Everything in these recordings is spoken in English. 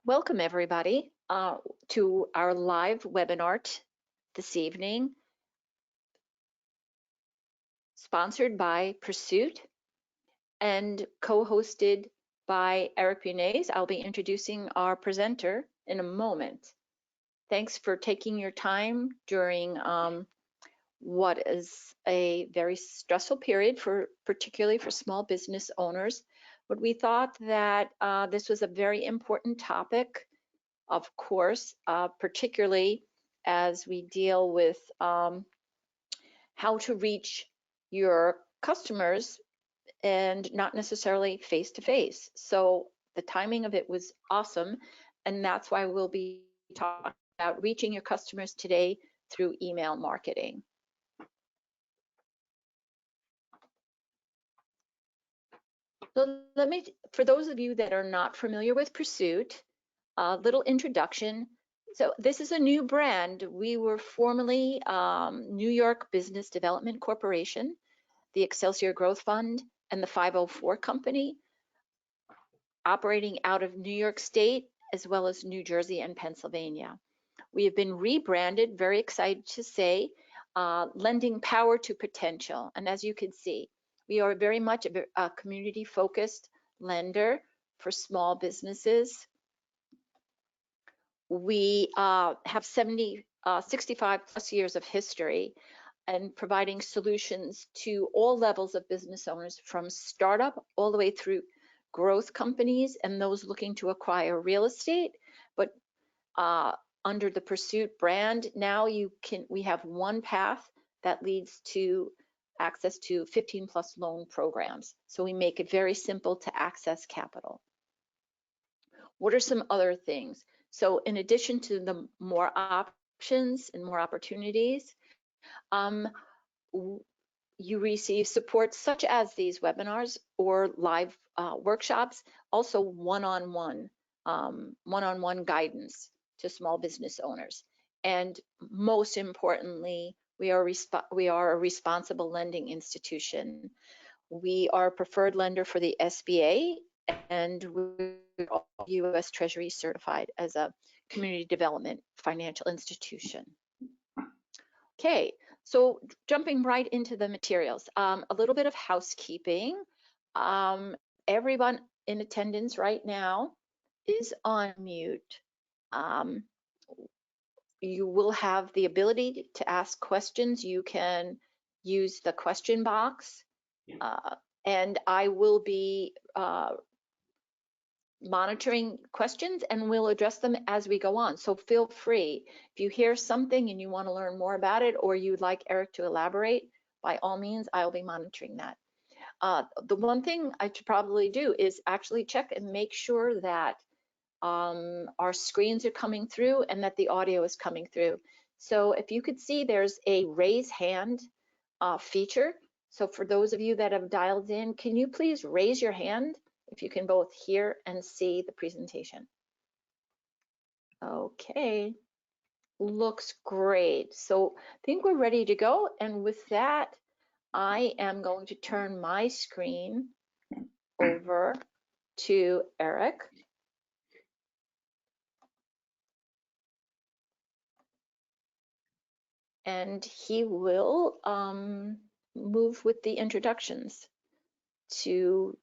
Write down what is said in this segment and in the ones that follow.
Welcome everybody to our live webinar this evening, sponsored by Pursuit and co-hosted by Eric Punez. I'll be introducing our presenter in a moment. Thanks for taking your time during what is a very stressful period, particularly for small business owners. But we thought that this was a very important topic, of course, particularly as we deal with how to reach your customers and not necessarily face to face. So the timing of it was awesome, and that's why we'll be talking about reaching your customers today through email marketing. So for those of you that are not familiar with Pursuit, a little introduction. So this is a new brand. We were formerly New York Business Development Corporation, the Excelsior Growth Fund, and the 504 Company, operating out of New York State, as well as New Jersey and Pennsylvania. We have been rebranded, very excited to say, lending power to potential. And as you can see, we are very much a community-focused lender for small businesses. We have 65 plus years of history and providing solutions to all levels of business owners, from startup all the way through growth companies and those looking to acquire real estate. But under the Pursuit brand, now we have one path that leads to access to 15 plus loan programs. So we make it very simple to access capital. What are some other things? So in addition to the more options and more opportunities, you receive support such as these webinars or live workshops, also one-on-one guidance to small business owners. And most importantly, we are a responsible lending institution. We are a preferred lender for the SBA, and we're U.S. Treasury certified as a community development financial institution. Okay, so jumping right into the materials, a little bit of housekeeping. Everyone in attendance right now is on mute. You will have the ability to ask questions. You can use the question box, and I will be monitoring questions and we'll address them as we go on. So feel free, if you hear something and you want to learn more about it, or you'd like Eric to elaborate, by all means, I'll be monitoring that. The one thing I should probably do is actually check and make sure that our screens are coming through and that the audio is coming through. So if you could see, there's a raise hand feature. So for those of you that have dialed in, can you please raise your hand if you can both hear and see the presentation? Okay, looks great. So I think we're ready to go. And with that, I am going to turn my screen over to Eric. And he will move with the introductions to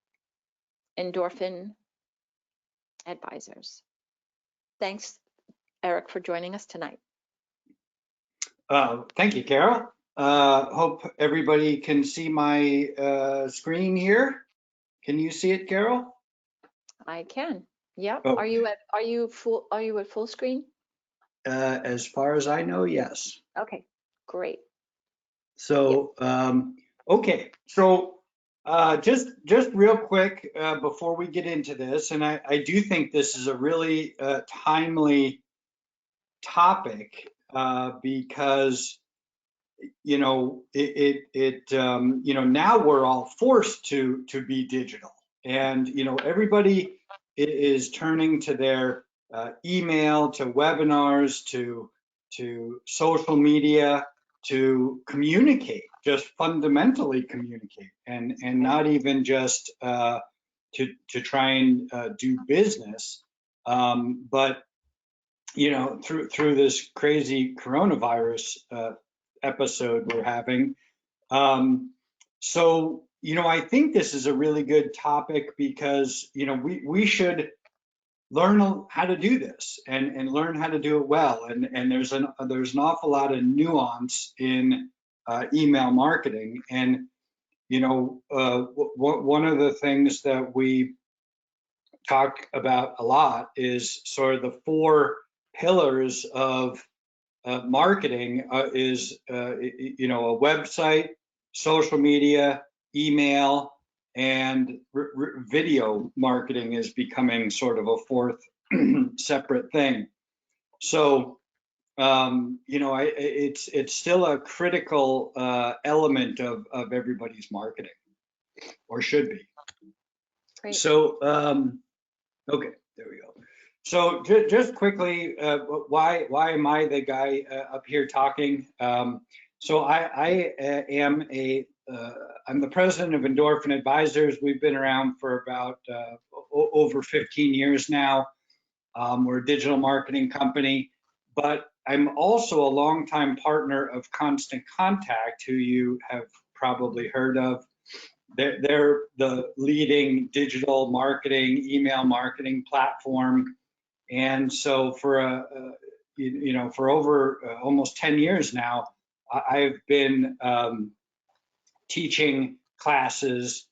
Endorphin Advisors. Thanks, Eric, for joining us tonight. Thank you, Carol. Hope everybody can see my screen here. Can you see it, Carol? I can. Yep. Oh. Are you at full screen? As far as I know, yes. Okay, great. So okay. So just real quick before we get into this, and I do think this is a really timely topic because you know you know, now we're all forced to be digital, and you know, everybody is turning to their email, to webinars, to social media to communicate, just fundamentally communicate, and not even just to try and do business. But through this crazy coronavirus episode we're having, so I think this is a really good topic because we should learn how to do this and learn how to do it well. And there's an awful lot of nuance in email marketing. And one of the things that we talk about a lot is sort of the 4 pillars of marketing is a website, social media, email, and video marketing is becoming sort of a 4th separate thing. So it's still a critical element of everybody's marketing, or should be. Great. So okay, there we go. So just quickly, why am I the guy up here talking? So I am I'm the president of Endorphin Advisors. We've been around for about over 15 years now. We're a digital marketing company, but I'm also a longtime partner of Constant Contact, who you have probably heard of. They're the leading digital marketing, email marketing platform. And so for for over almost 10 years now, I've been teaching classes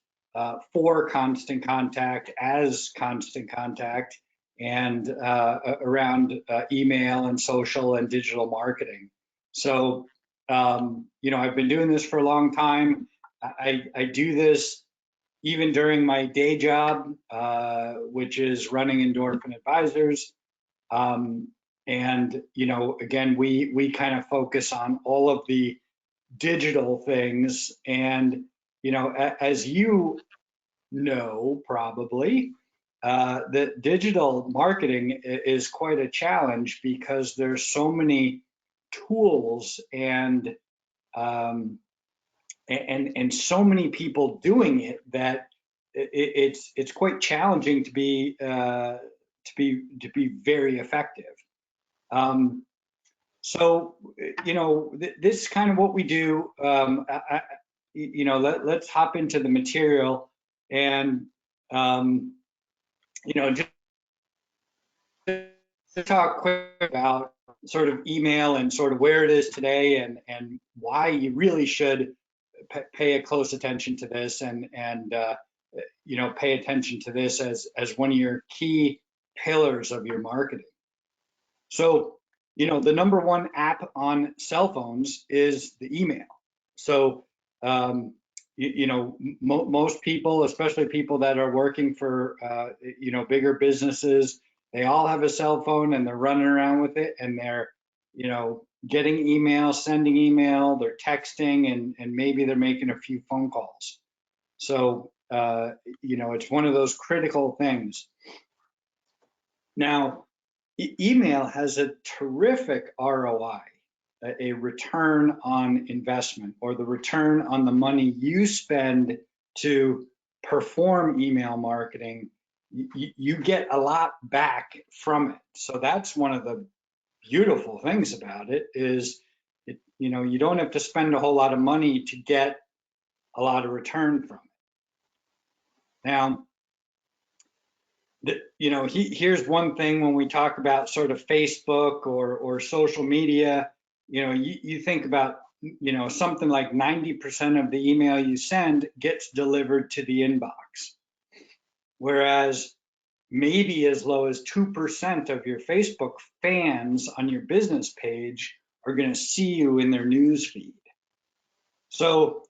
for Constant Contact as Constant Contact, and around email and social and digital marketing. So I've been doing this for a long time. I do this even during my day job, which is running Endorphin Advisors. And again, we kind of focus on all of the digital things. And as you know, probably, that digital marketing is quite a challenge because there's so many tools and so many people doing it that it's quite challenging to be very effective. So this is kind of what we do. Let's hop into the material and just to talk quick about sort of email and sort of where it is today and why you really should pay a close attention to this and pay attention to this as one of your key pillars of your marketing. So the #1 app on cell phones is the email. So most people, especially people that are working for bigger businesses, they all have a cell phone and they're running around with it, and they're getting email, sending email, they're texting, and maybe they're making a few phone calls. So it's one of those critical things. Now, email has a terrific ROI, a return on investment, or the return on the money you spend to perform email marketing. You get a lot back from it. So that's one of the beautiful things about it is, you don't have to spend a whole lot of money to get a lot of return from it. Now, here's one thing when we talk about sort of Facebook or social media, you think about, something like 90% of the email you send gets delivered to the inbox. Whereas maybe as low as 2% of your Facebook fans on your business page are going to see you in their news feed. So,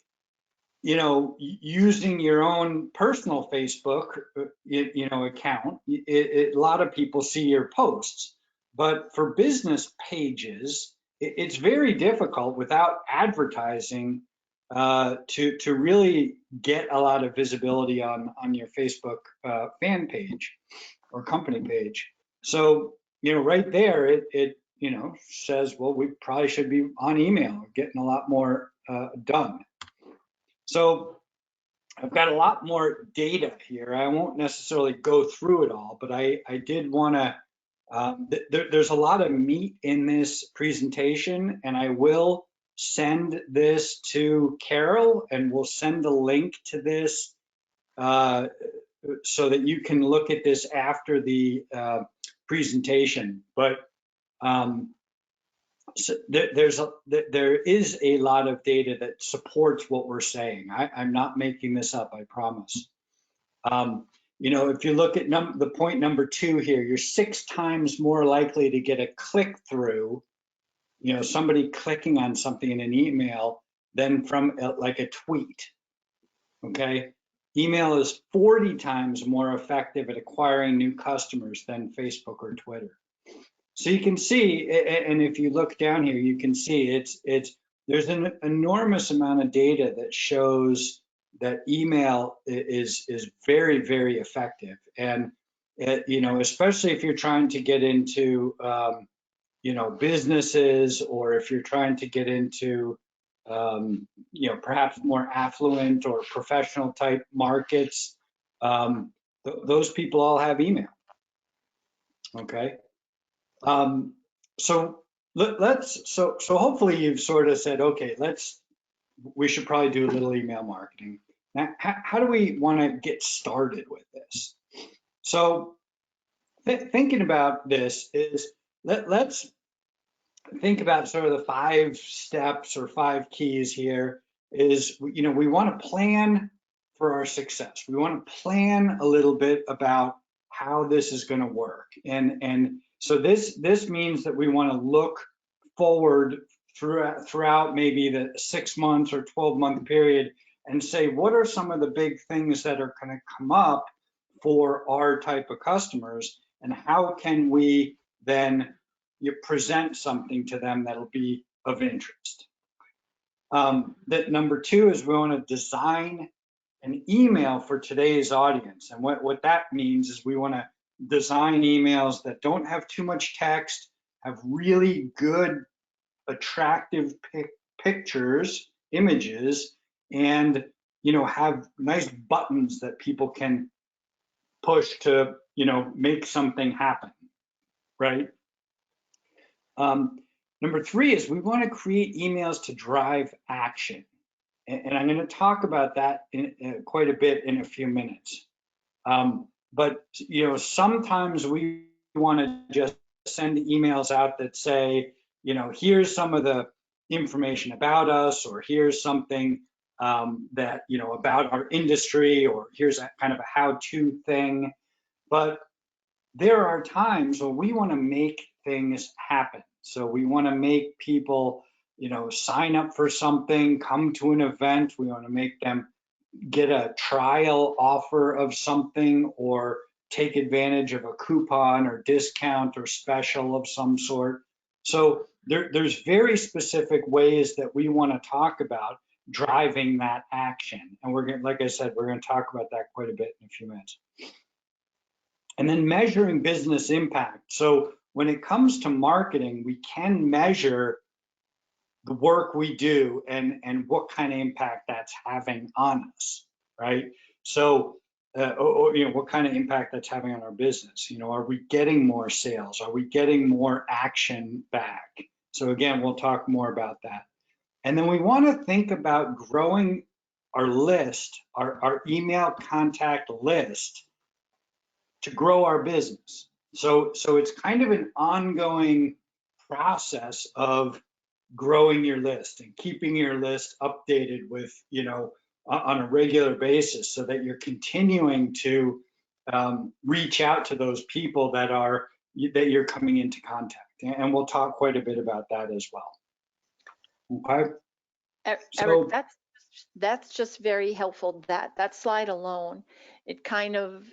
using your own personal Facebook, account, a lot of people see your posts. But for business pages, it's very difficult without advertising to really get a lot of visibility on your Facebook fan page or company page. So, right there, it says, well, we probably should be on email, getting a lot more done. So I've got a lot more data here. I won't necessarily go through it all, but I did want to, there's a lot of meat in this presentation, and I will send this to Carol, and we'll send a link to this uh, so that you can look at this after the presentation. But um, so there is a lot of data that supports what we're saying. I'm not making this up, I promise. You know, if you look at the point number 2 here, you're 6 times more likely to get a click through, you know, somebody clicking on something in an email than from like a tweet. Okay. Email is 40 times more effective at acquiring new customers than Facebook or Twitter. So you can see, and if you look down here, you can see there's an enormous amount of data that shows that email is very, very effective. And you know, especially if you're trying to get into you know, businesses, or if you're trying to get into you know, perhaps more affluent or professional type markets, those people all have email. Okay. Um, so so hopefully you've sort of said, okay, we should probably do a little email marketing. Now, how do we want to get started with this? So thinking about this is, let's think about sort of the 5 steps or 5 keys here. Is, you know, we want to plan for our success. We want to plan a little bit about how this is going to work. And so this means that we want to look forward throughout maybe the 6 months or 12-month period and say, what are some of the big things that are going to come up for our type of customers, and how can we then you present something to them that'll be of interest. That number 2 is we want to design an email for today's audience. And what that means is we want to design emails that don't have too much text, have really good, attractive pictures, images, and, you know, have nice buttons that people can push to, you know, make something happen, right? Number 3 is we want to create emails to drive action. And I'm going to talk about that in quite a bit in a few minutes. But, you know, sometimes we want to just send emails out that say, you know, here's some of the information about us, or here's something that, you know, about our industry, or here's a kind of a how-to thing. But there are times when we want to make things happen. So we want to make people, you know, sign up for something, come to an event. We want to make them get a trial offer of something, or take advantage of a coupon or discount or special of some sort. So there's very specific ways that we want to talk about driving that action. And we're going to, like I said, we're going to talk about that quite a bit in a few minutes. And then measuring business impact. So when it comes to marketing, we can measure the work we do and what kind of impact that's having on us, right? So, or, you know, what kind of impact that's having on our business. You know, are we getting more sales? Are we getting more action back? So again, we'll talk more about that. And then we want to think about growing our list, our email contact list, to grow our business. So it's kind of an ongoing process of growing your list and keeping your list updated with, you know, on a regular basis, so that you're continuing to reach out to those people that you're coming into contact. And we'll talk quite a bit about that as well. Okay. Eric, So that's just very helpful. That slide alone, it kind of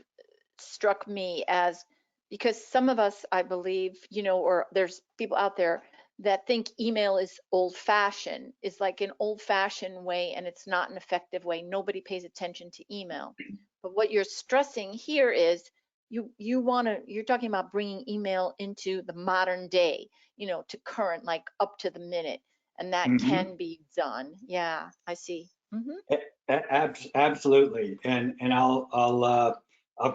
struck me as, because some of us, I believe, you know, or there's people out there that think email is old-fashioned, is like an old-fashioned way, and it's not an effective way. Nobody pays attention to email. But what you're stressing here is you're talking about bringing email into the modern day, you know, to current, like up to the minute, and that mhm. can be done. Yeah, I see. Mm-hmm. Absolutely, and I'll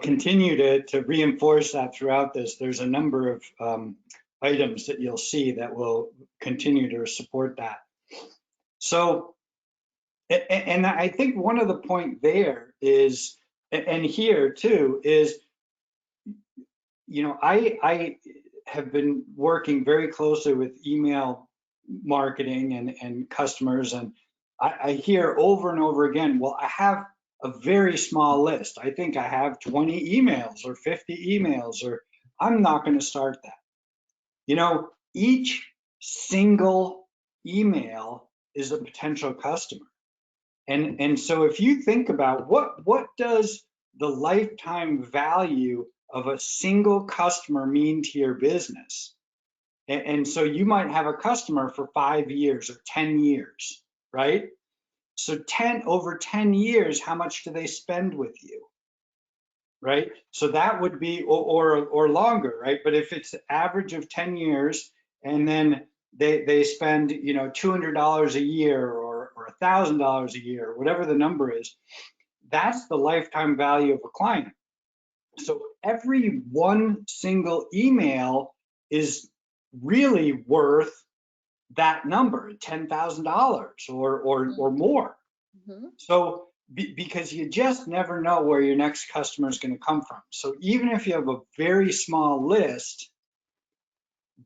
continue to reinforce that throughout this. There's a number of items that you'll see that will continue to support that. So, and I think one of the point there is, and here too, is, I have been working very closely with email marketing and customers, and I hear over and over again, well, I have a very small list. I think I have 20 emails or 50 emails, or I'm not going to start that. Each single email is a potential customer. And so if you think about what does the lifetime value of a single customer mean to your business? And so you might have a customer for 5 years or 10 years, right? So over 10 years, how much do they spend with you? Right? So that would be, or longer, right? But if it's average of 10 years, and then they spend, $200 a year or $1,000 a year, whatever the number is, that's the lifetime value of a client. So every one single email is really worth that number, $10,000 or more. Mm-hmm. So because you just never know where your next customer is going to come from. So even if you have a very small list,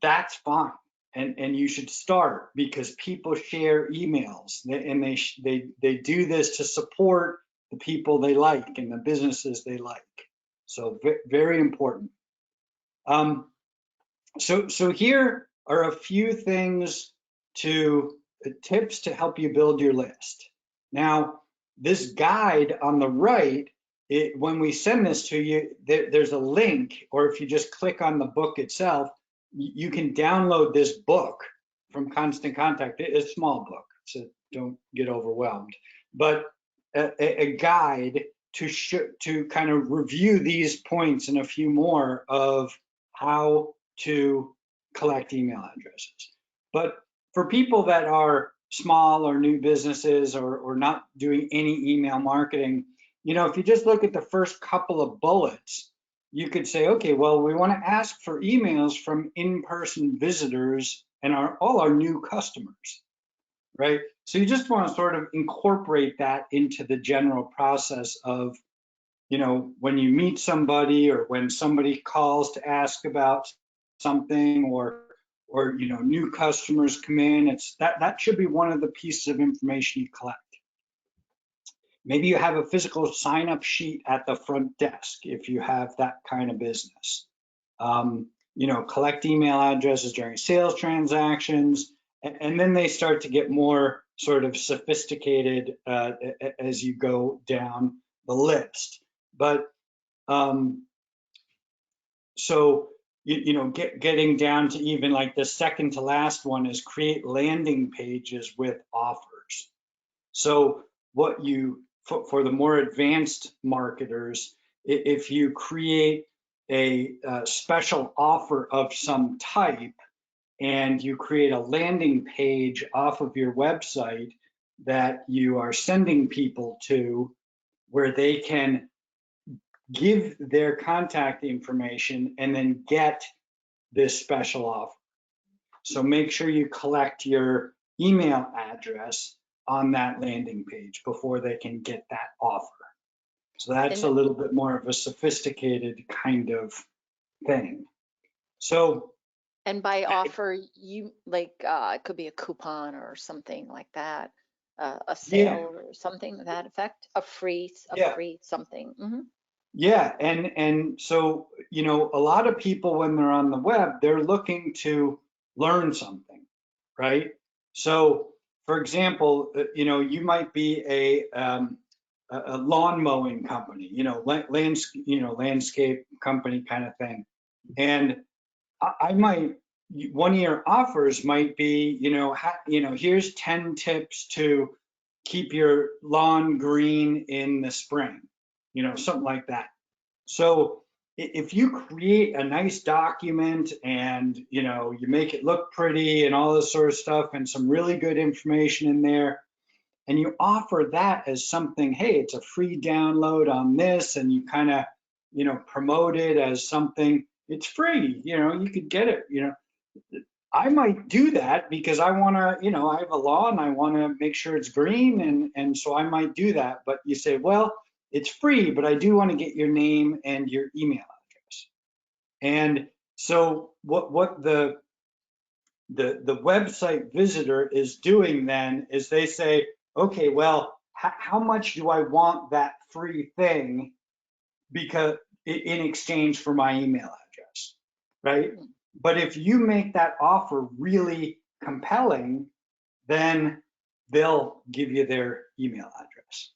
that's fine. And you should start, because people share emails, and they do this to support the people they like and the businesses they like. So very important. So here are a few tips to help you build your list. Now, this guide on the right, when we send this to you, there's a link, or if you just click on the book itself, you can download this book from Constant Contact. It's a small book, so don't get overwhelmed. But a guide to kind of review these points and a few more of how to collect email addresses. But for people that are small or new businesses, or not doing any email marketing, if you just look at the first couple of bullets, you could say, okay, well, we want to ask for emails from in-person visitors and all our new customers, right? So you just want to sort of incorporate that into the general process of, when you meet somebody, or when somebody calls to ask about something, or new customers come in. That should be one of the pieces of information you collect. Maybe you have a physical sign-up sheet at the front desk if you have that kind of business. Collect email addresses during sales transactions, and then they start to get more sort of sophisticated as you go down the list. But so getting down to even like the second to last one is create landing pages with offers. So for the more advanced marketers, if you create a special offer of some type, and you create a landing page off of your website that you are sending people to, where they can give their contact information and then get this special offer. So make sure you collect your email address on that landing page before they can get that offer. So that's a little bit more of a sophisticated kind of thing. So, and by offer, you like it could be a coupon or something like that, a sale, or something to that effect, a free something. Mm-hmm. Yeah, and so, a lot of people, when they're on the web, they're looking to learn something, right? So, for example, you might be a lawn mowing company, landscape company kind of thing, and I might, one of your offers might be, here's 10 tips to keep your lawn green in the spring, something like that. So if you create a nice document, and you make it look pretty and all this sort of stuff, and some really good information in there, and you offer that as something, hey, it's a free download on this, and you kind of, promote it as something, it's free, you could get it, I might do that because I want to, I have a lawn, I want to make sure it's green, and so I might do that. But you say, well, it's free, but I do want to get your name and your email address. And so what the website visitor is doing then is they say, okay, well, how much do I want that free thing because in exchange for my email address, right? But if you make that offer really compelling, then they'll give you their email address.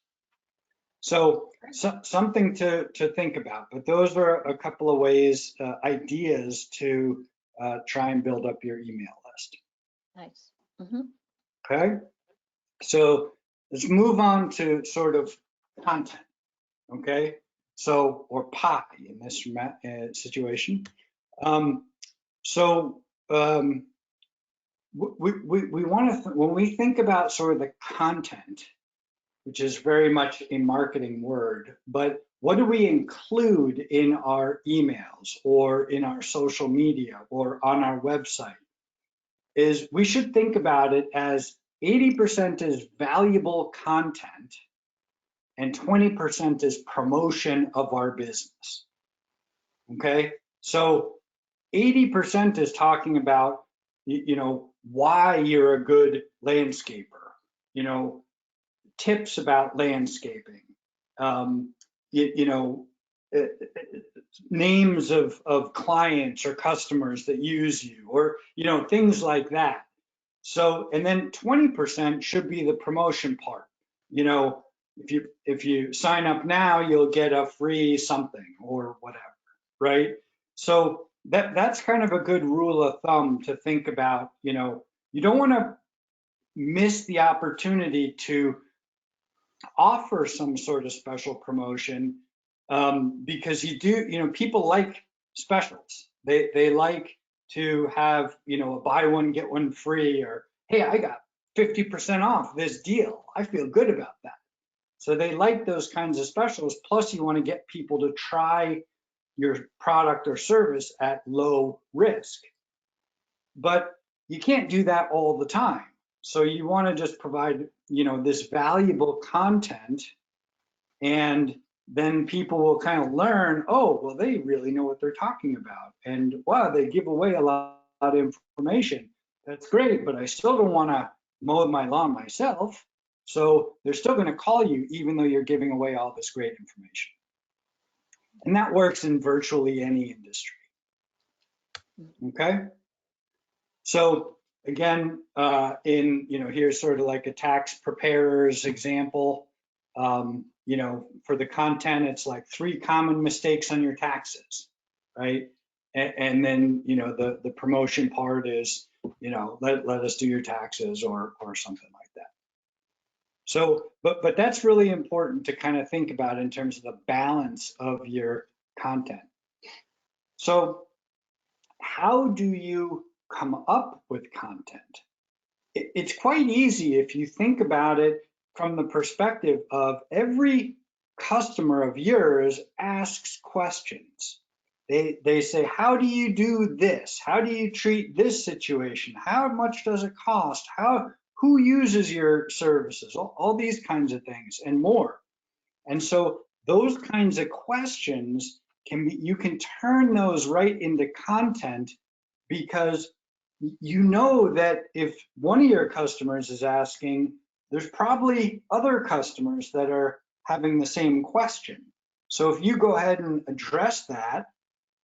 So something to think about, but those are a couple of ways, ideas to try and build up your email list. Nice. Mm-hmm. Okay, so let's move on to sort of content. Okay, so or pie in this situation. So we want to when we think about sort of the content, which is very much a marketing word, but what do we include in our emails or in our social media or on our website? Is we should think about it as 80% is valuable content and 20% is promotion of our business. Okay, so 80% is talking about, why you're a good landscaper, tips about landscaping, um, you know, uh, names of clients or customers that use you, or, things like that. So, and then 20% should be the promotion part. If you sign up now, you'll get a free something or whatever, right? So that's kind of a good rule of thumb to think about. You don't want to miss the opportunity to offer some sort of special promotion, because people like specials. They like to have, a buy one, get one free, or, hey, I got 50% off this deal. I feel good about that. So they like those kinds of specials. Plus you want to get people to try your product or service at low risk. But you can't do that all the time. So you want to just provide, this valuable content, and then people will kind of learn, oh, well, they really know what they're talking about. And wow, they give away a lot of information. That's great, but I still don't want to mow my lawn myself. So they're still going to call you even though you're giving away all this great information. And that works in virtually any industry. Okay. So again, here's sort of like a tax preparer's example. For the content, it's like 3 common mistakes on your taxes, right? And then, the promotion part is, let us do your taxes or something like that. So, but that's really important to kind of think about in terms of the balance of your content. So how do you come up with content? It's quite easy if you think about it from the perspective of every customer of yours asks questions. They say, how do you do this? How do you treat this situation? How much does it cost? Who uses your services? All these kinds of things and more. And so those kinds of questions you can turn those right into content, because you know that if one of your customers is asking, there's probably other customers that are having the same question. So if you go ahead and address that,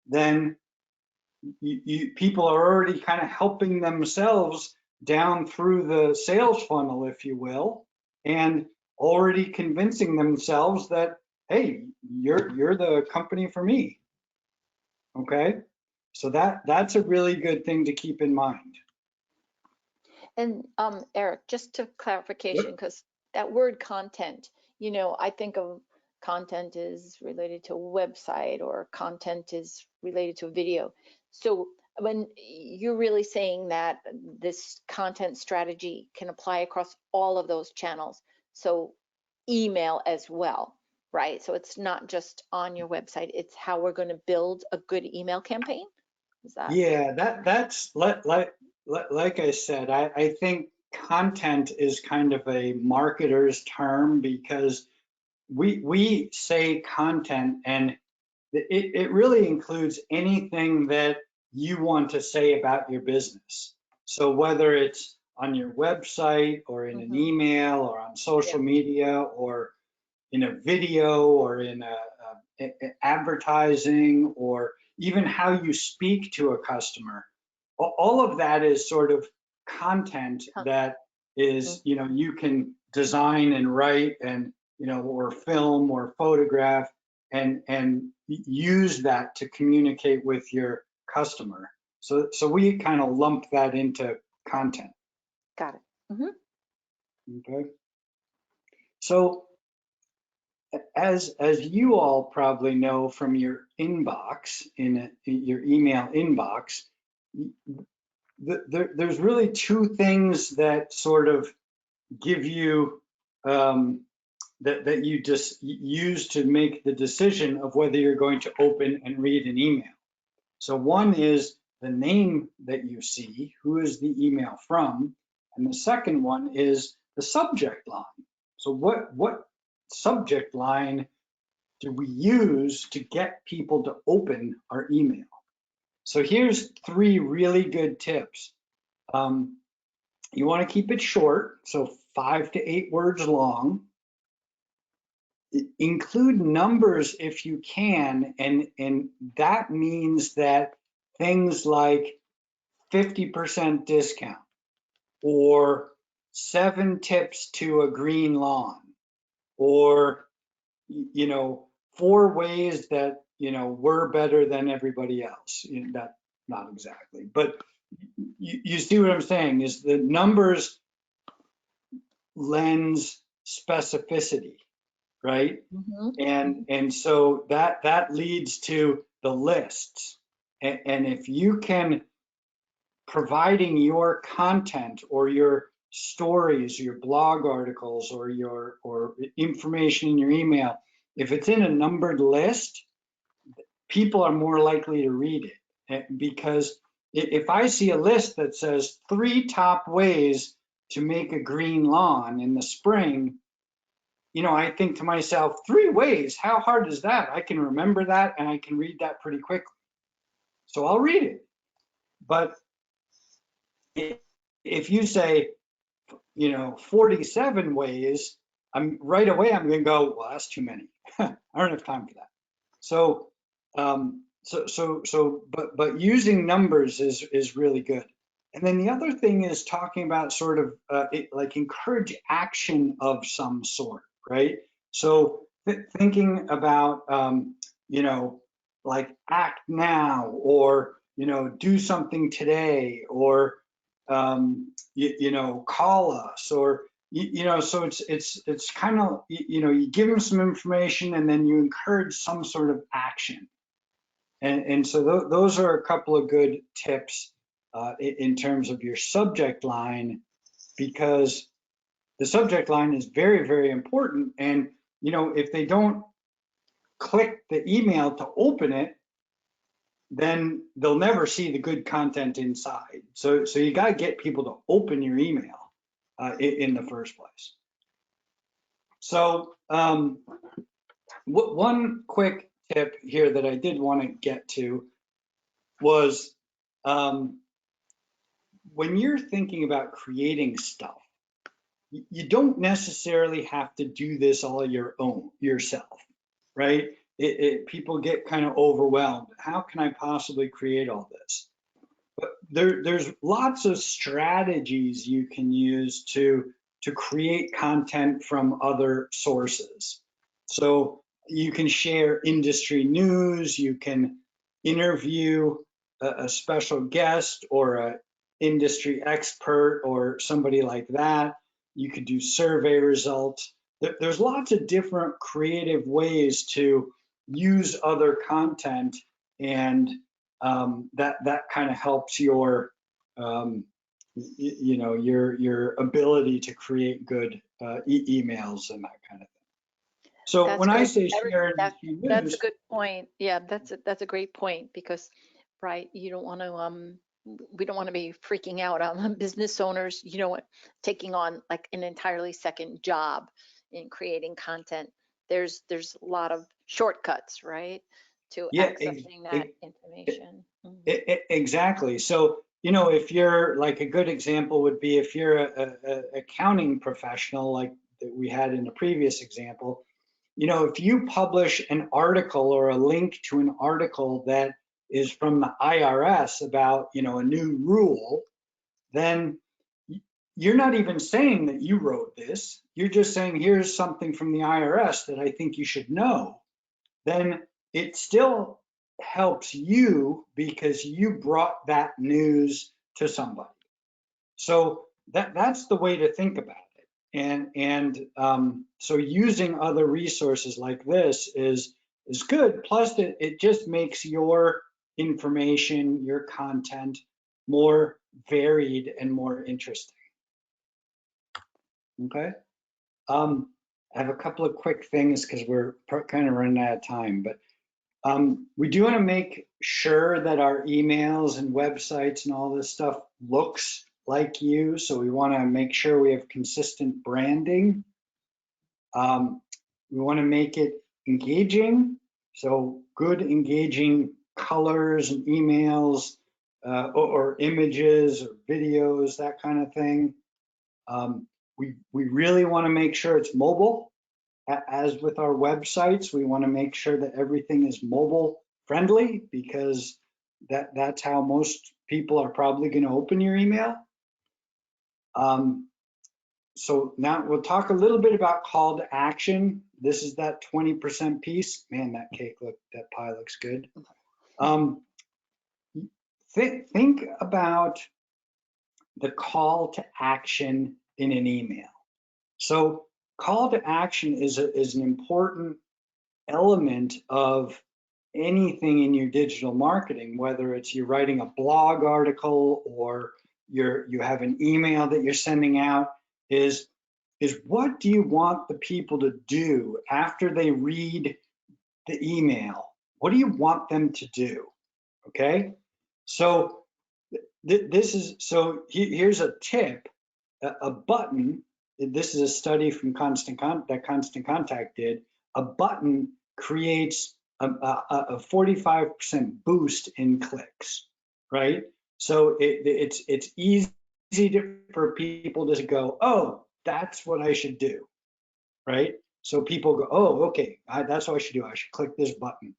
then people are already kind of helping themselves down through the sales funnel, if you will, and already convincing themselves that, hey, you're the company for me. Okay, so that's a really good thing to keep in mind. And Eric, just to clarification, because that word content, I think of content is related to a website or content is related to a video. So when you're really saying that this content strategy can apply across all of those channels, So email as well, right? So it's not just on your website, it's how we're going to build a good email campaign. Is that? Yeah, that's like I said, I think content is kind of a marketer's term because we say content and it really includes anything that you want to say about your business. So whether it's on your website or in an Mm-hmm. email or on Yeah. social media or in a video or in advertising or even how you speak to a customer. All of that is sort of content that is, you can design and write and, or film or photograph and use that to communicate with your customer. So we kind of lump that into content. Got it. Mm-hmm. Okay. So as you all probably know from your inbox in your email inbox, there's really two things that sort of give you that you just use to make the decision of whether you're going to open and read an email. So one is the name that you see, who is the email from, and the second one is the subject line. So what subject line do we use to get people to open our email? So here's 3 really good tips. You want to keep it short, so 5 to 8 words long. Include numbers if you can, and that means that things like 50% discount or 7 tips to a green lawn or 4 ways that we're better than everybody else. That not exactly, but you see what I'm saying is the numbers lends specificity, right? Mm-hmm. And so that leads to the lists. And if you can providing your content or your stories, your blog articles, or your information in your email, if it's in a numbered list, people are more likely to read it. Because if I see a list that says 3 top ways to make a green lawn in the spring, I think to myself, 3 ways, how hard is that? I can remember that and I can read that pretty quickly. So I'll read it. But if you say, 47 ways, I'm right away, I'm going to go, well, that's too many. I don't have time for that. So, but using numbers is really good. And then the other thing is talking about sort of like encourage action of some sort, right? So thinking about, like act now or, do something today or, call us or, so it's kind of, you give them some information and then you encourage some sort of action. And so those are a couple of good tips in terms of your subject line, because the subject line is very, very important. And, if they don't click the email to open it, then they'll never see the good content inside. So you got to get people to open your email in the first place. So one quick tip here that I did want to get to was when you're thinking about creating stuff, you don't necessarily have to do this all yourself, right? People get kind of overwhelmed. How can I possibly create all this? But there's lots of strategies you can use to create content from other sources. So you can share industry news, you can interview a special guest or an industry expert or somebody like that. You could do survey results. There's lots of different creative ways to use other content, and that kind of helps your you know, your ability to create good emails and that kind of thing. So That's when I good. say Eric, share that industry that's a news, good point. Yeah, that's a great point because, right, you don't want to we don't want to be freaking out on business owners, you know, taking on like an entirely second job in creating content. There's a lot of shortcuts, right, to yeah, accessing that information. Mhm. exactly. So, you know, if you're like a good example would be if you're a accounting professional, like that we had in the previous example, you know, if you publish an article or a link to an article that is from the IRS about, you know, a new rule, then you're not even saying that you wrote this. You're just saying, here's something from the IRS that I think you should know. Then it still helps you because you brought that news to somebody. So that's the way to think about it. So using other resources like this is good. Plus, it just makes your information, your content more varied and more interesting. Okay. I have a couple of quick things because we're kind of running out of time, but we do want to make sure that our emails and websites and all this stuff looks like you. So we want to make sure we have consistent branding. We want to make it engaging. So good engaging colors and emails or images or videos, that kind of thing. We really want to make sure it's mobile. As with our websites, we want to make sure that everything is mobile friendly because that's how most people are probably going to open your email. So now we'll talk a little bit about call to action. This is that 20% piece. Man, that pie looks good. Think about the call to action in an email. So call to action is an important element of anything in your digital marketing, whether it's you're writing a blog article or you have an email that you're sending out, is what do you want the people to do after they read the email? What do you want them to do? Okay, so here's a tip, a button. This is a study from that Constant Contact did. A button creates a 45% boost in clicks, right? So it's easy for people to go, oh, that's what I should do, right? So people go, oh, okay, that's what I should do. I should click this button.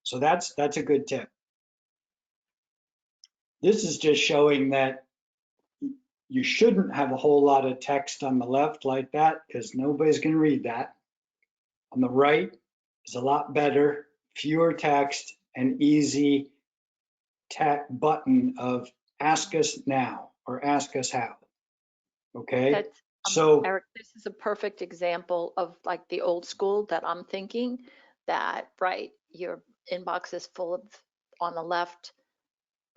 So that's a good tip. This is just showing that you shouldn't have a whole lot of text on the left like that because nobody's going to read that. On the right is a lot better, fewer text, and easy button of ask us now or ask us how. Okay, That's so Eric, this is a perfect example of like the old school that I'm thinking that, right, your inbox is full of, on the left,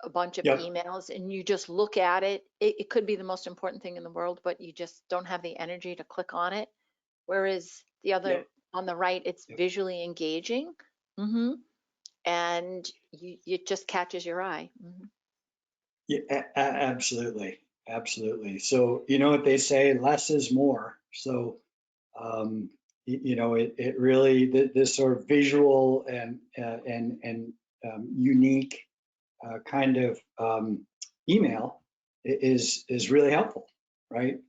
a bunch of yep, emails and you just look at it. It could be the most important thing in the world, but you just don't have the energy to click on it. Whereas the other yep, on the right, it's yep. visually engaging. Hmm. And it just catches your eye. Hmm. Yeah, absolutely, absolutely. So you know what they say, less is more. So you know, it really this sort of visual and unique kind of email is really helpful, right?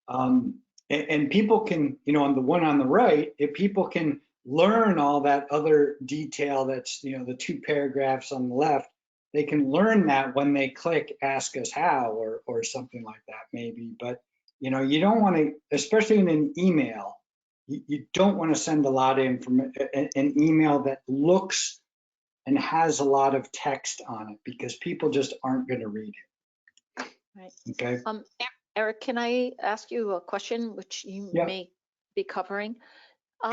And people can, you know, on the one on the right, if people can learn all that other detail that's, you know, the two paragraphs on the left, they can learn that when they click ask us how or something like that maybe. But, you know, you don't want to, especially in an email, you don't want to send a lot of information, an email that looks and has a lot of text on it because people just aren't going to read Right. it. Okay. Eric, can I ask you a question which you Yeah, may be covering?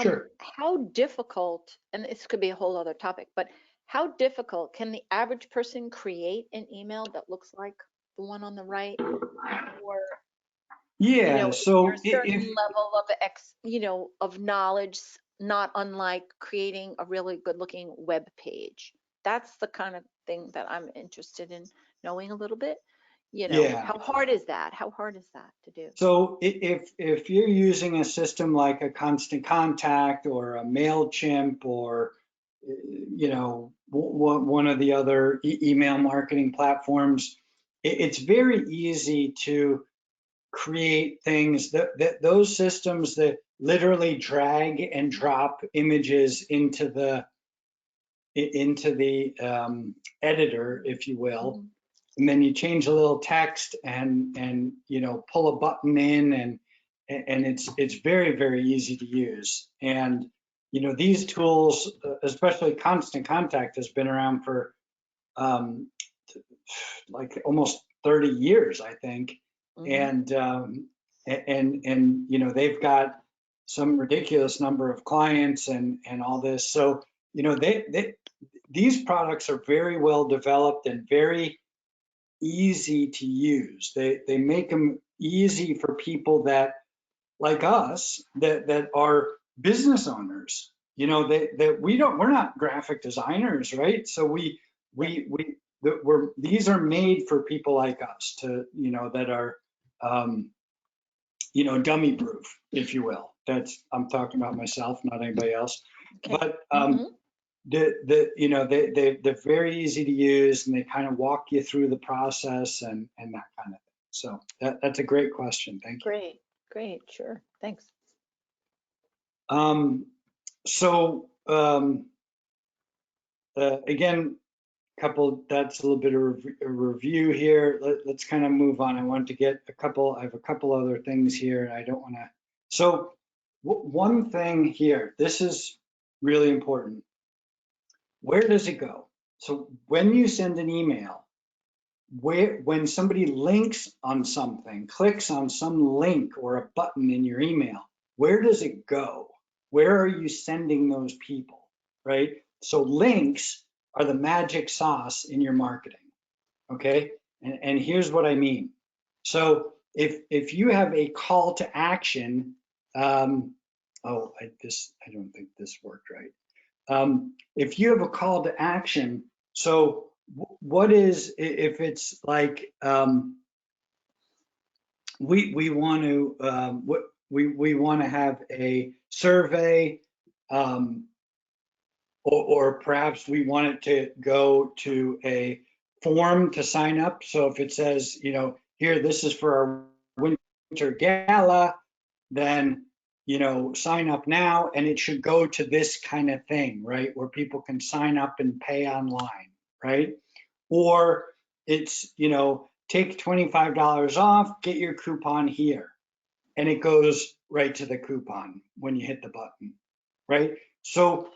sure. How difficult, and this could be a whole other topic, but how difficult can the average person create an email that looks like the one on the right, or Yeah, is there so a certain level of of knowledge, not unlike creating a really good looking web page? That's the kind of thing that I'm interested in knowing a little bit. yeah. How hard is that? How hard is that to do? So if you're using a system like a Constant Contact or a MailChimp or one of the other email marketing platforms, it's very easy to create things that those systems that literally drag and drop images into the editor, if you will, Mhm. and then you change a little text and pull a button in and it's very, very easy to use. And these tools, especially Constant Contact, has been around for um, like almost 30 years, I think. Mhm. And they've got some ridiculous number of clients and all this. So these products are very well developed and very easy to use. They make them easy for people that like us that are business owners. We're not graphic designers, right? So Yeah. these are made for people like us that are dummy proof, if you will. I'm talking about myself, not anybody else. Okay. But Mhm. they're very easy to use and they kind of walk you through the process and that kind of thing. So that's a great question. Thank you. Great. Great. Sure. Thanks. So again, that's a little bit of a review here. Let's kind of move on. I wanted to get I have a couple other things here and I don't want to. So one thing here, this is really important. Where does it go? So when you send an email, when somebody links on something, clicks on some link or a button in your email, where does it go? Where are you sending those people, right? So links are the magic sauce in your marketing, okay? And here's what I mean. So if you have a call to action, I don't think this worked right. If you have a call to action, so what is, if it's like, we want to, we want to have a survey, um, or perhaps we want it to go to a form to sign up. So if it says, here, this is for our winter gala, then sign up now, and it should go to this kind of thing, right? Where people can sign up and pay online, right? Or it's, take $25 off, get your coupon here. And it goes right to the coupon when you hit the button, right? So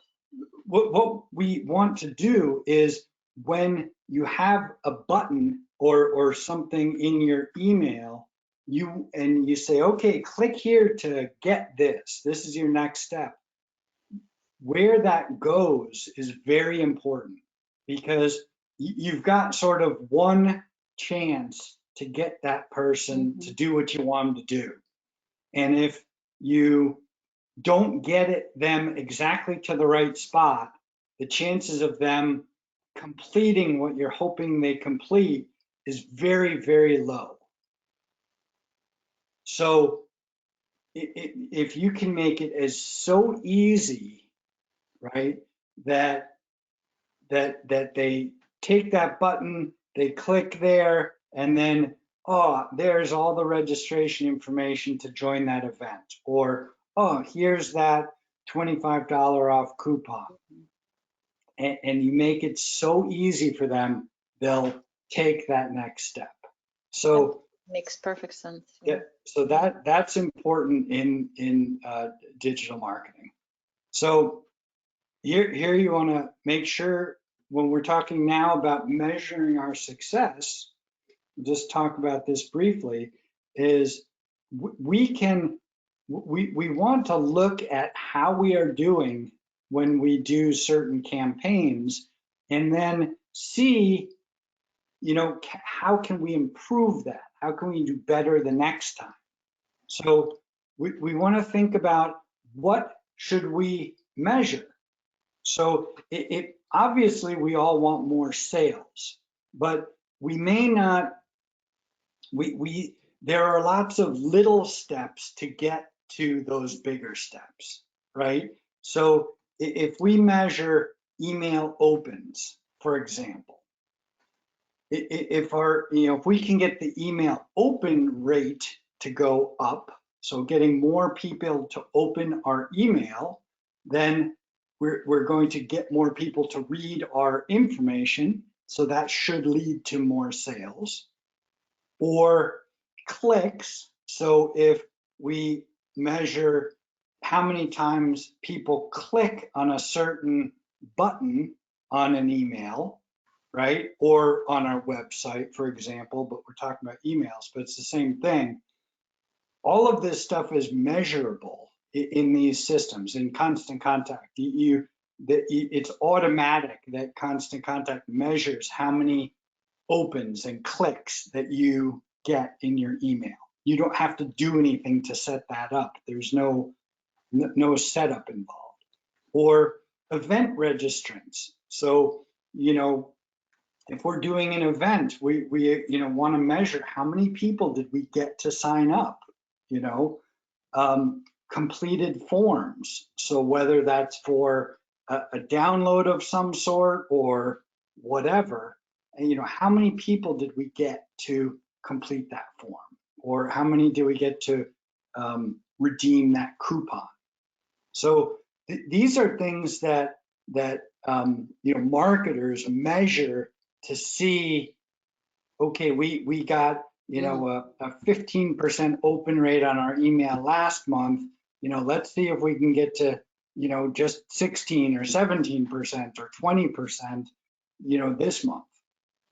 what we want to do is when you have a button or something in your email, you say, okay, click here to get this. This is your next step. Where that goes is very important because you've got sort of one chance to get that person to Mhm. do what you want them to do. And if you don't get them exactly to the right spot, the chances of them completing what you're hoping they complete is very, very low. So if you can make it as so easy, right, that they take that button, they click there, and then, oh, there's all the registration information to join that event. Or, oh, here's that $25 off coupon. And you make it so easy for them, they'll take that next step. That So makes perfect sense. yeah, so that's important in digital marketing. So here you want to make sure when we're talking now about measuring our success, just talk about this briefly, is we want to look at how we are doing when we do certain campaigns and then see how can we improve that? How can we do better the next time? So we want to think about what should we measure. So it obviously we all want more sales, but we may not, there are lots of little steps to get to those bigger steps, right? So if we measure email opens, for example, if we can get the email open rate to go up, so getting more people to open our email, then we're going to get more people to read our information. So that should lead to more sales or clicks. So if we measure how many times people click on a certain button on an email, right? Or on our website, for example, but we're talking about emails, but it's the same thing. All of this stuff is measurable in these systems, in Constant Contact. It's automatic that Constant Contact measures how many opens and clicks that you get in your email. You don't have to do anything to set that up. There's no setup involved. Or event registrants. So, if we're doing an event, we want to measure how many people did we get to sign up, completed forms. So whether that's for a download of some sort or whatever, and how many people did we get to complete that form, or how many did we get to redeem that coupon? So these are things that marketers measure to see, okay, we got a 15% open rate on our email last month. Let's see if we can get to just 16 or 17% or 20% this month,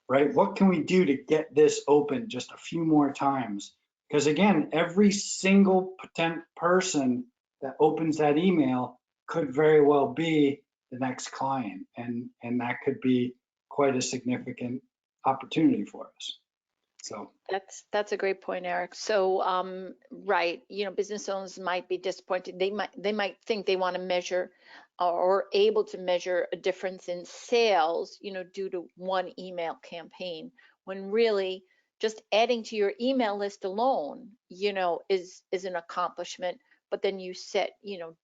right? What can we do to get this open just a few more times? Because again, every single potent person that opens that email could very well be the next client, and that could be quite a significant opportunity for us. So that's a great point, Eric. So right, business owners might be disappointed. They might think they want to measure or able to measure a difference in sales, due to one email campaign, when really just adding to your email list alone, is an accomplishment. But then you set,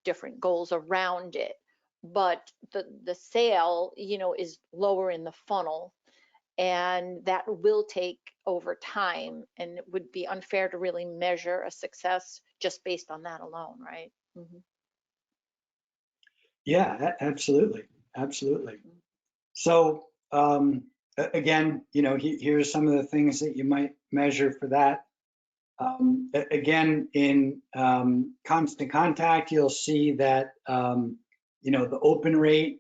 different goals around it. But the sale, is lower in the funnel, and that will take over time, and it would be unfair to really measure a success just based on that alone, right? Mm-hmm. Yeah, absolutely. So again, here's some of the things that you might measure for that. Again, in Constant Contact, you'll see that the open rate,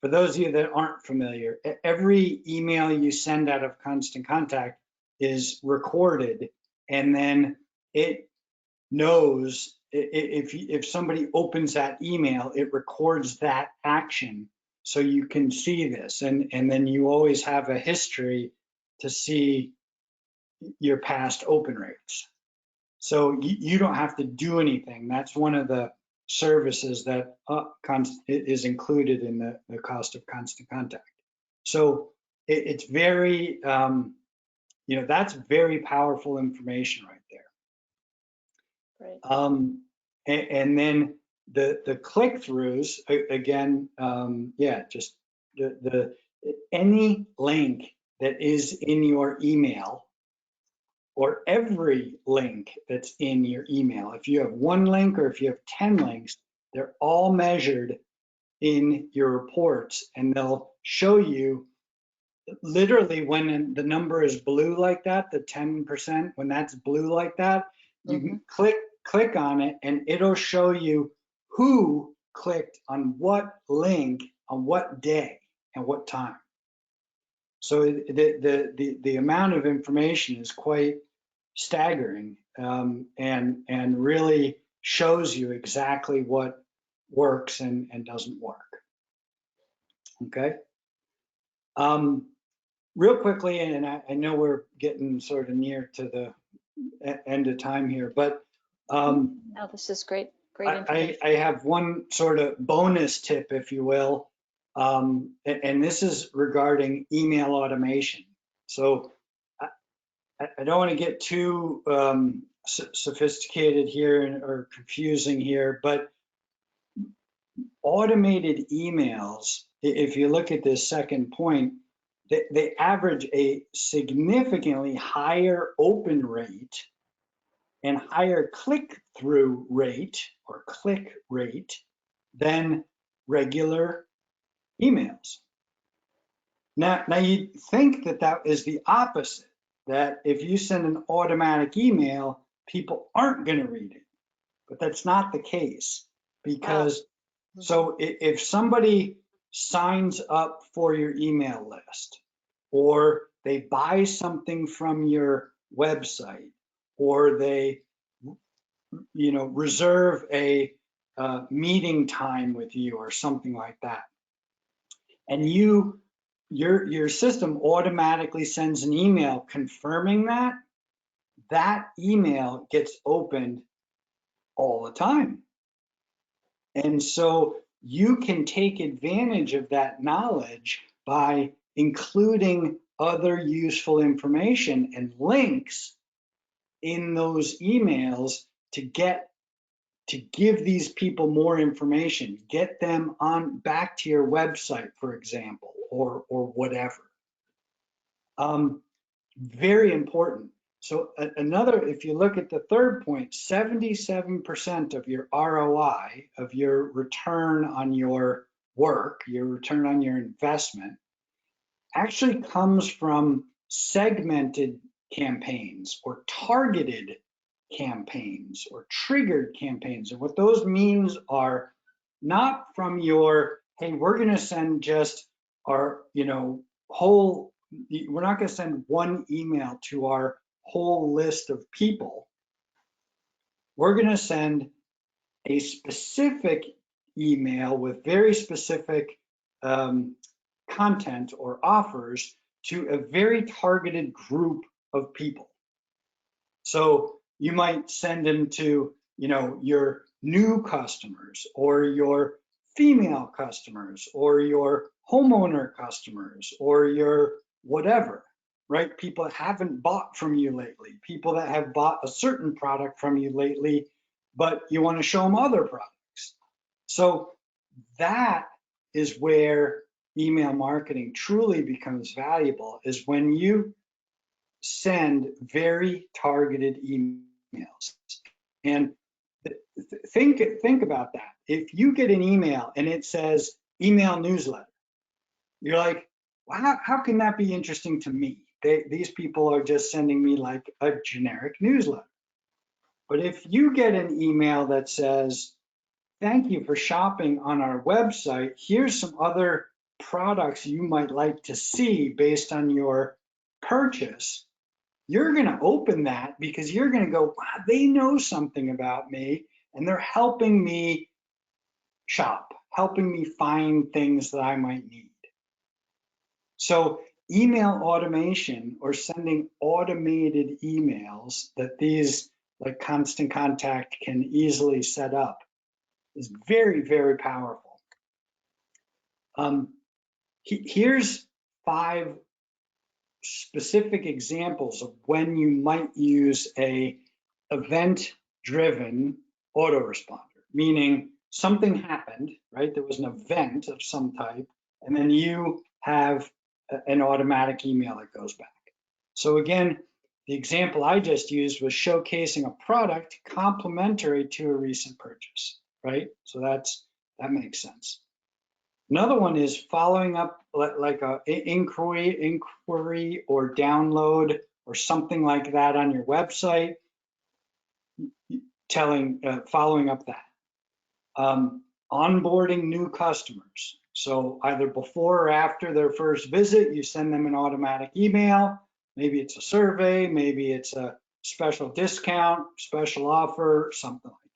for those of you that aren't familiar, every email you send out of Constant Contact is recorded, and then it knows if somebody opens that email, it records that action, so you can see this, and then you always have a history to see your past open rates. So you don't have to do anything. That's one of the services that is included in the cost of Constant Contact. So it's very, that's very powerful information right there. Right. And then the click-throughs, again, just any link that is in your email, or every link that's in your email. If you have one link or if you have 10 links, they're all measured in your reports, and they'll show you literally when the number is blue like that, the 10%, when that's blue like that, you can click on it and it'll show you who clicked on what link on what day and what time. So the amount of information is quite staggering, and really shows you exactly what works and doesn't work. Okay. real quickly, and I know we're getting sort of near to the end of time here, but No, this is great information. I have one sort of bonus tip, if you will, and this is regarding email automation. So I don't want to get too sophisticated here or confusing here, but automated emails, if you look at this second point, they average a significantly higher open rate and higher click-through rate or click rate than regular emails. Now you'd think that that is the opposite, that if you send an automatic email, people aren't going to read it. But that's not the case, because so if somebody signs up for your email list, or they buy something from your website, or they reserve a meeting time with you or something like that, and your system automatically sends an email confirming that, that email gets opened all the time. And so you can take advantage of that knowledge by including other useful information and links in those emails to give these people more information, get them on back to your website, for example, or whatever. Very important. So another, if you look at the third point, 77% of your ROI, of your return on your work, your return on your investment, actually comes from segmented campaigns or targeted campaigns or triggered campaigns. And what those means are not from your, hey, we're going to send just our, whole, we're not going to send one email to our whole list of people. We're going to send a specific email with very specific content or offers to a very targeted group of people. So you might send them to, your new customers, or your female customers, or your homeowner customers, or your whatever, right? People that haven't bought from you lately, people that have bought a certain product from you lately, but you want to show them other products. So that is where email marketing truly becomes valuable, is when you send very targeted emails. And think about that. If you get an email and it says email newsletter, you're like, well, how can that be interesting to me? These people are just sending me like a generic newsletter. But if you get an email that says, thank you for shopping on our website, here's some other products you might like to see based on your purchase, you're going to open that because you're going to go, wow, they know something about me and they're helping me shop, helping me find things that I might need. So email automation, or sending automated emails that these like Constant Contact can easily set up, is very, very powerful. Here's 5 specific examples of when you might use a event-driven autoresponder, meaning something happened, right? There was an event of some type, and then you have an automatic email that goes back. So again, the example I just used was showcasing a product complementary to a recent purchase, right? So that makes sense. Another one is following up like a inquiry or download or something like that on your website, following up that. Onboarding new customers. So either before or after their first visit, you send them an automatic email. Maybe it's a survey, maybe it's a special discount, special offer, something like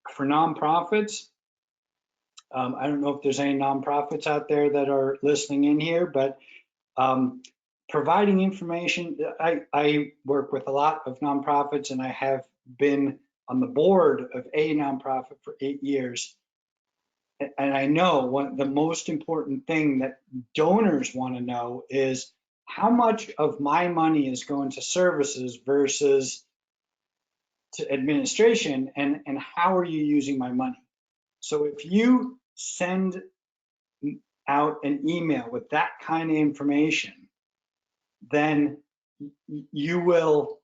that. For nonprofits, I don't know if there's any nonprofits out there that are listening in here, but providing information, I work with a lot of nonprofits, and I have been on the board of a nonprofit for 8 years. And I know the most important thing that donors want to know is how much of my money is going to services versus to administration, and how are you using my money? So if you send out an email with that kind of information, then you will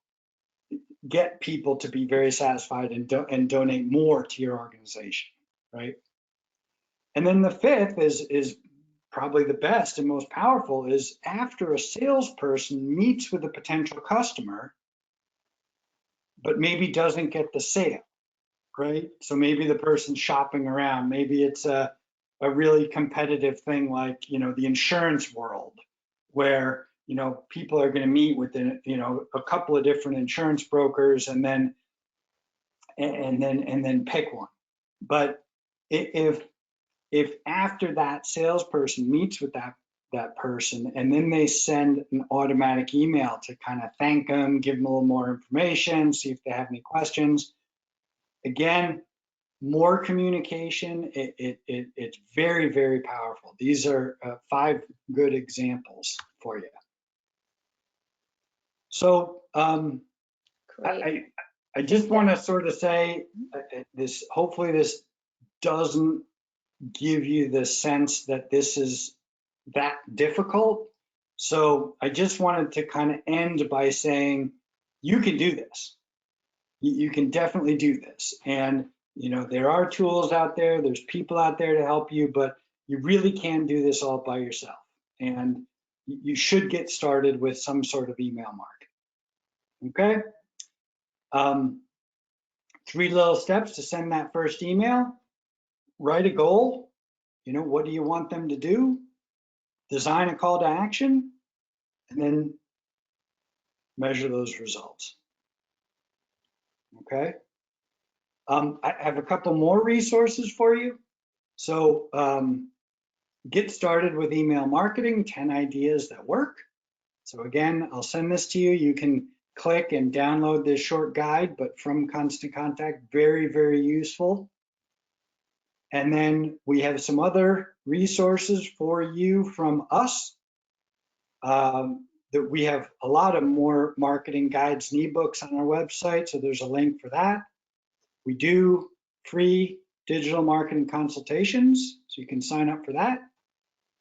get people to be very satisfied and donate more to your organization, right? And then the fifth is probably the best and most powerful, is after a salesperson meets with a potential customer, but maybe doesn't get the sale, right? So maybe the person's shopping around, maybe it's a really competitive thing like, the insurance world, where, people are going to meet with, a couple of different insurance brokers and then pick one. But if after that salesperson meets with that person and then they send an automatic email to kind of thank them, give them a little more information, see if they have any questions, again, more communication, it's very, very powerful. These are 5 good examples for you. So Great. I just want to sort of say this, hopefully this doesn't give you the sense that this is that difficult. So I just wanted to kind of end by saying, you can do this. You can definitely do this. And, there are tools out there, there's people out there to help you, but you really can do this all by yourself. And you should get started with some sort of email marketing. Okay? 3 little steps to send that first email. Write a goal. What do you want them to do? Design a call to action, and then measure those results. Okay? I have a couple more resources for you. So get started with email marketing, 10 ideas that work. So again, I'll send this to you. You can click and download this short guide, but from Constant Contact, very, very useful. And then we have some other resources for you from us. That we have a lot of more marketing guides and ebooks on our website, so there's a link for that. We do free digital marketing consultations, so you can sign up for that.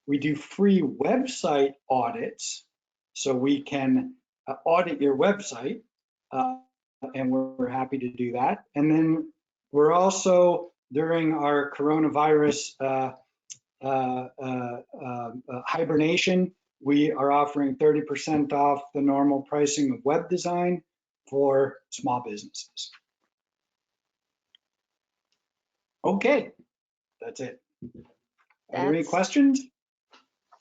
We do free website audits, so we can audit your website, and we're happy to do that. And then we're also, during our coronavirus hibernation, we are offering 30% off the normal pricing of web design for small businesses. Okay, that's it. Are there any questions?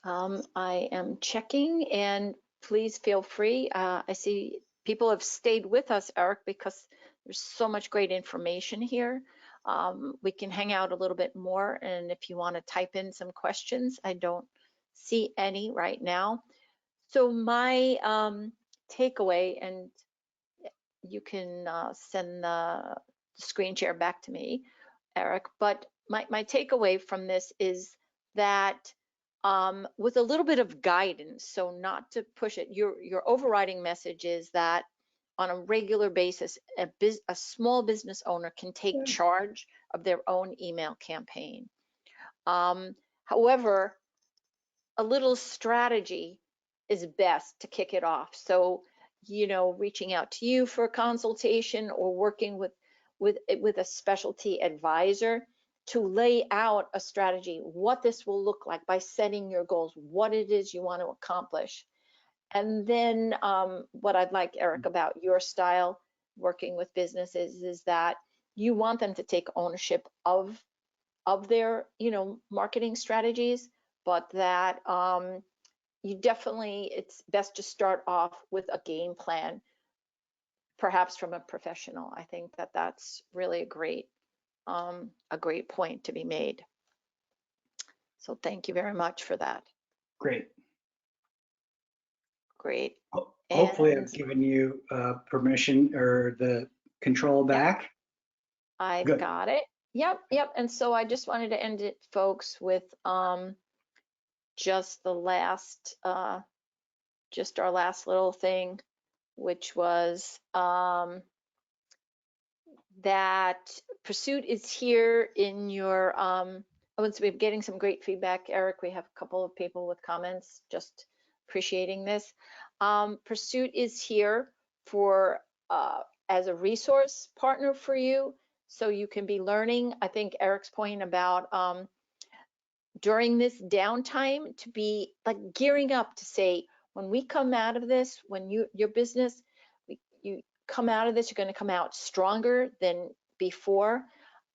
I am checking, and please feel free. I see people have stayed with us, Eric, because there's so much great information here. We can hang out a little bit more, and if you want to type in some questions, I don't see any right now. So my takeaway, and you can send the screen share back to me, Eric, but my takeaway from this is that with a little bit of guidance, so not to push it, your overriding message is that on a regular basis, a small business owner can take charge of their own email campaign. However, a little strategy is best to kick it off. So, reaching out to you for a consultation or working with a specialty advisor to lay out a strategy, what this will look like by setting your goals, what it is you want to accomplish. And then what I'd like, Eric, about your style working with businesses is that you want them to take ownership of their, marketing strategies, but that it's best to start off with a game plan, perhaps from a professional. I think that that's really a great point to be made. So thank you very much for that. Great. Great. Hopefully And I've given you permission or the control yep, back. I've Good. got it. Yep. And so I just wanted to end it, folks, with just the last, just our last little thing, which was that Pursuit is here in your, once we're getting some great feedback, Eric, we have a couple of people with comments, just appreciating this. Pursuit is here for, as a resource partner for you, so you can be learning. I think Eric's point about during this downtime to be like gearing up to say, when we come out of this, when your business, you come out of this, you're going to come out stronger than before.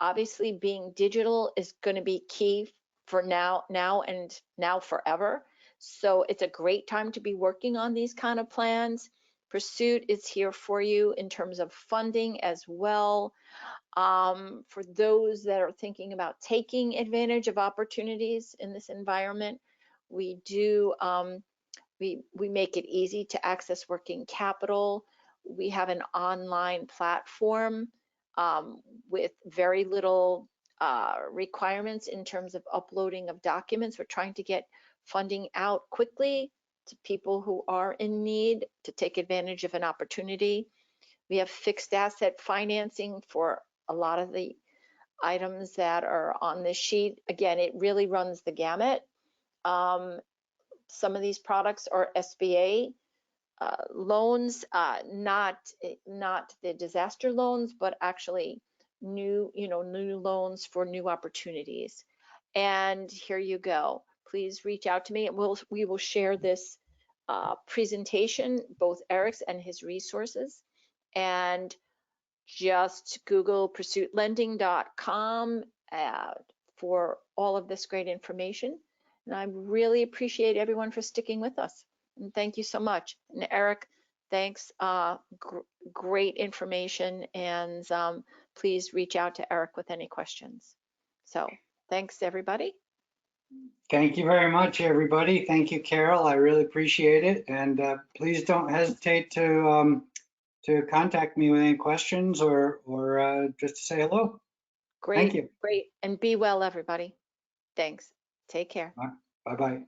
Obviously, being digital is going to be key for now and now forever. So it's a great time to be working on these kind of plans. Pursuit is here for you in terms of funding as well. For those that are thinking about taking advantage of opportunities in this environment, we do, we make it easy to access working capital. We have an online platform with very little requirements in terms of uploading of documents. We're trying to get funding out quickly to people who are in need to take advantage of an opportunity. We have fixed asset financing for a lot of the items that are on this sheet. Again, it really runs the gamut. Some of these products are SBA loans, not the disaster loans, but actually new loans for new opportunities. And here you go. Please reach out to me, and we will share this presentation, both Eric's and his resources. And just Google pursuitlending.com for all of this great information. And I really appreciate everyone for sticking with us. And thank you so much. And Eric, thanks. Great information. And please reach out to Eric with any questions. So thanks, everybody. Thank you very much, everybody. Thank you, Carol. I really appreciate it. And please don't hesitate to contact me with any questions or just to say hello. Thank you. Great. And be well, everybody. Thanks. Take care. Bye-bye.